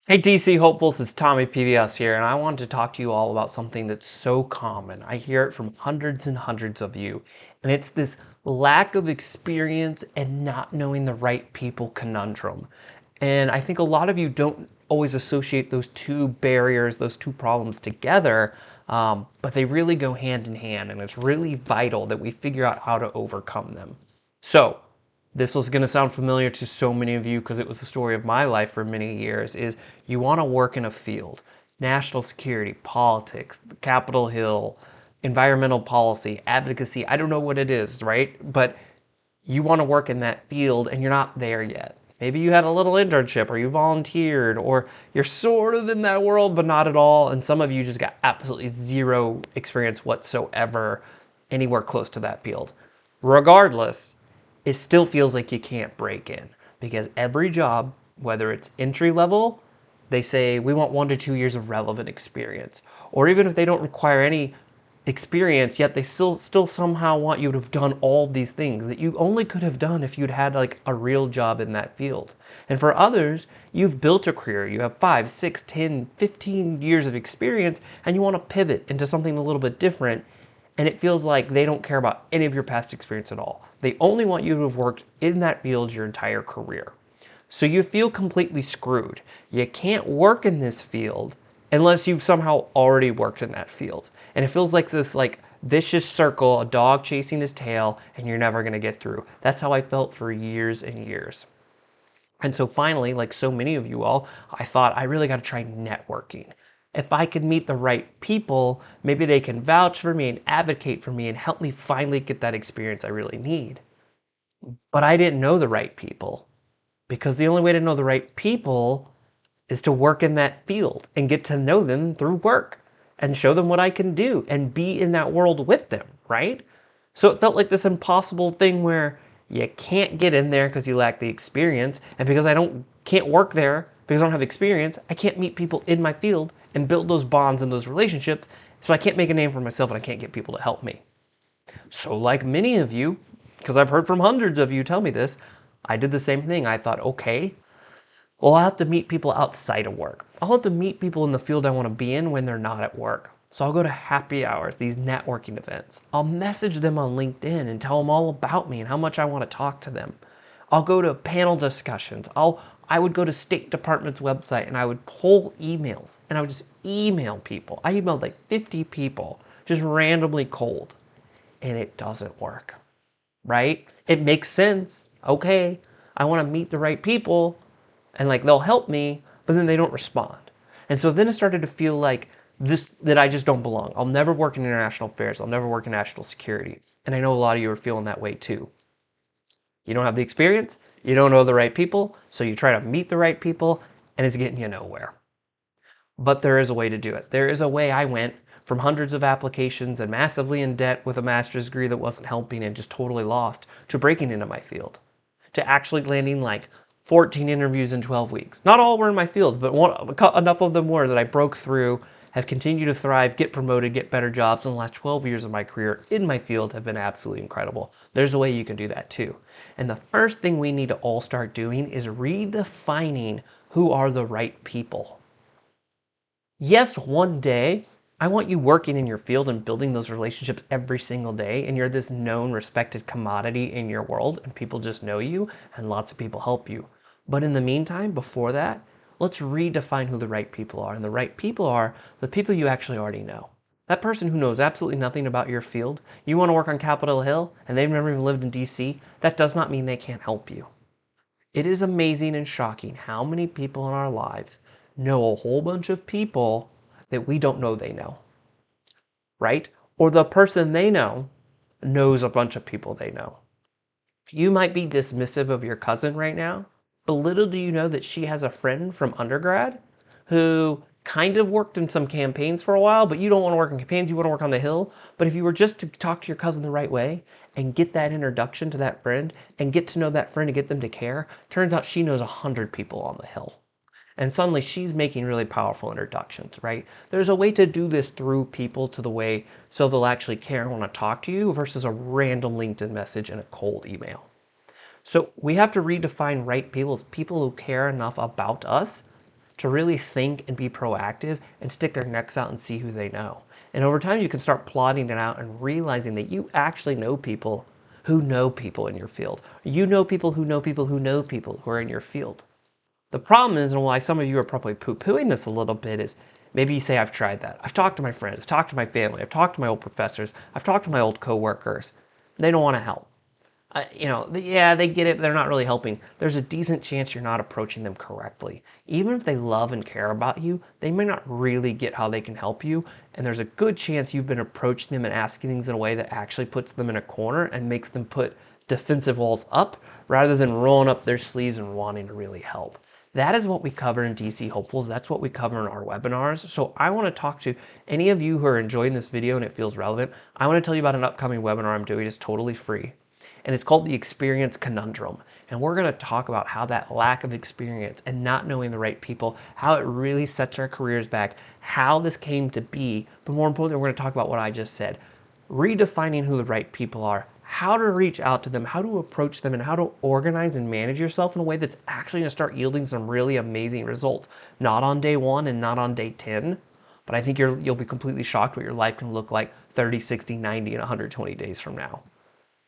Hey DC hopefuls, it's Tommy PBS here, and I wanted to talk to you all about something that's so common. I hear it from hundreds and hundreds of you, and it's this lack of experience and not knowing the right people conundrum. And I think a lot of you don't always associate those two barriers, those two problems together, but they really go hand in hand, and it's really vital that we figure out how to overcome them. So, this was going to sound familiar to so many of you because it was the story of my life for many years, is you want to work in a field, national security, politics, Capitol Hill, environmental policy, advocacy, I don't know what it is, right? But you want to work in that field and you're not there yet. Maybe you had a little internship or you volunteered or you're sort of in that world but not at all, and some of you just got absolutely zero experience whatsoever anywhere close to that field. Regardless, it still feels like you can't break in because every job, whether it's entry level, they say we want 1 to 2 years of relevant experience. Or even if they don't require any experience, yet they still somehow want you to have done all these things that you only could have done if you'd had like a real job in that field. And for others, you've built a career, you have 5, 6, 10, 15 years of experience, and you want to pivot into something a little bit different, and it feels like they don't care about any of your past experience at all. They only want you to have worked in that field your entire career. So you feel completely screwed. You can't work in this field unless you've somehow already worked in that field. And it feels like this vicious circle, a dog chasing his tail, and you're never going to get through. That's how I felt for years and years. And so finally, like so many of you all, I thought I really got to try networking. If I could meet the right people, maybe they can vouch for me and advocate for me and help me finally get that experience I really need. But I didn't know the right people because the only way to know the right people is to work in that field and get to know them through work and show them what I can do and be in that world with them, right? So it felt like this impossible thing where you can't get in there because you lack the experience, and because I don't can't work there because I don't have experience, I can't meet people in my field and build those bonds and those relationships, so I can't make a name for myself and I can't get people to help me. So like many of you, because I've heard from hundreds of you tell me this, I did the same thing. I thought, okay, well, I'll have to meet people outside of work. I'll have to meet people in the field I want to be in when they're not at work. So I'll go to happy hours, these networking events. I'll message them on LinkedIn and tell them all about me and how much I want to talk to them. I'll go to panel discussions. I would go to State Department's website and I would pull emails and I would just email people. I emailed like 50 people, just randomly cold, and it doesn't work, right? It makes sense. Okay, I want to meet the right people, and like they'll help me, but then they don't respond. And so then it started to feel like this, that I just don't belong. I'll never work in international affairs. I'll never work in national security. And I know a lot of you are feeling that way too. You don't have the experience, you don't know the right people, so you try to meet the right people, and it's getting you nowhere. But there is a way to do it. There is a way I went from hundreds of applications and massively in debt with a master's degree that wasn't helping and just totally lost, to breaking into my field, to actually landing like 14 interviews in 12 weeks. Not all were in my field, but enough of them were that I broke through, have continued to thrive, get promoted, get better jobs, and the last 12 years of my career in my field have been absolutely incredible. There's a way you can do that too. And the first thing we need to all start doing is redefining who are the right people. Yes, one day I want you working in your field and building those relationships every single day, and you're this known, respected commodity in your world, and people just know you, and lots of people help you. But in the meantime, before that, let's redefine who the right people are. And the right people are the people you actually already know. That person who knows absolutely nothing about your field, you want to work on Capitol Hill, and they've never even lived in DC, that does not mean they can't help you. It is amazing and shocking how many people in our lives know a whole bunch of people that we don't know they know, right? Or the person they know knows a bunch of people they know. You might be dismissive of your cousin right now, but little do you know that she has a friend from undergrad who kind of worked in some campaigns for a while, but you don't want to work in campaigns, you want to work on the Hill. But if you were just to talk to your cousin the right way and get that introduction to that friend and get to know that friend and get them to care, turns out she knows 100 people on the Hill. And suddenly she's making really powerful introductions, right? There's a way to do this through people to the way so they'll actually care and want to talk to you versus a random LinkedIn message and a cold email. So we have to redefine right people as people who care enough about us to really think and be proactive and stick their necks out and see who they know. And over time, you can start plotting it out and realizing that you actually know people who know people in your field. You know people who know people who know people who are in your field. The problem is, and why some of you are probably poo-pooing this a little bit, is maybe you say, I've tried that. I've talked to my friends, I've talked to my family, I've talked to my old professors, I've talked to my old coworkers. They don't want to help. Yeah, they get it, but they're not really helping. There's a decent chance you're not approaching them correctly. Even if they love and care about you, they may not really get how they can help you. And there's a good chance you've been approaching them and asking things in a way that actually puts them in a corner and makes them put defensive walls up rather than rolling up their sleeves and wanting to really help. That is what we cover in DC Hopefuls. That's what we cover in our webinars. So I want to talk to any of you who are enjoying this video and it feels relevant. I want to tell you about an upcoming webinar I'm doing. It's totally free. And it's called the Experience Conundrum. And we're going to talk about how that lack of experience and not knowing the right people, how it really sets our careers back, how this came to be. But more importantly, we're going to talk about what I just said, redefining who the right people are, how to reach out to them, how to approach them, and how to organize and manage yourself in a way that's actually going to start yielding some really amazing results. Not on day 1 and not on day 10, but I think you'll be completely shocked what your life can look like 30, 60, 90, and 120 days from now.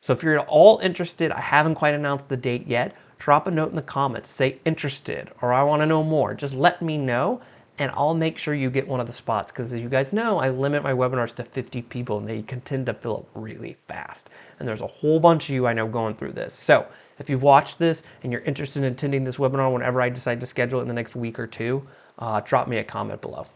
So if you're at all interested, I haven't quite announced the date yet, drop a note in the comments, say interested, or I want to know more. Just let me know, and I'll make sure you get one of the spots, because as you guys know, I limit my webinars to 50 people, and they can tend to fill up really fast. And there's a whole bunch of you I know going through this. So if you've watched this and you're interested in attending this webinar whenever I decide to schedule it in the next week or two, drop me a comment below.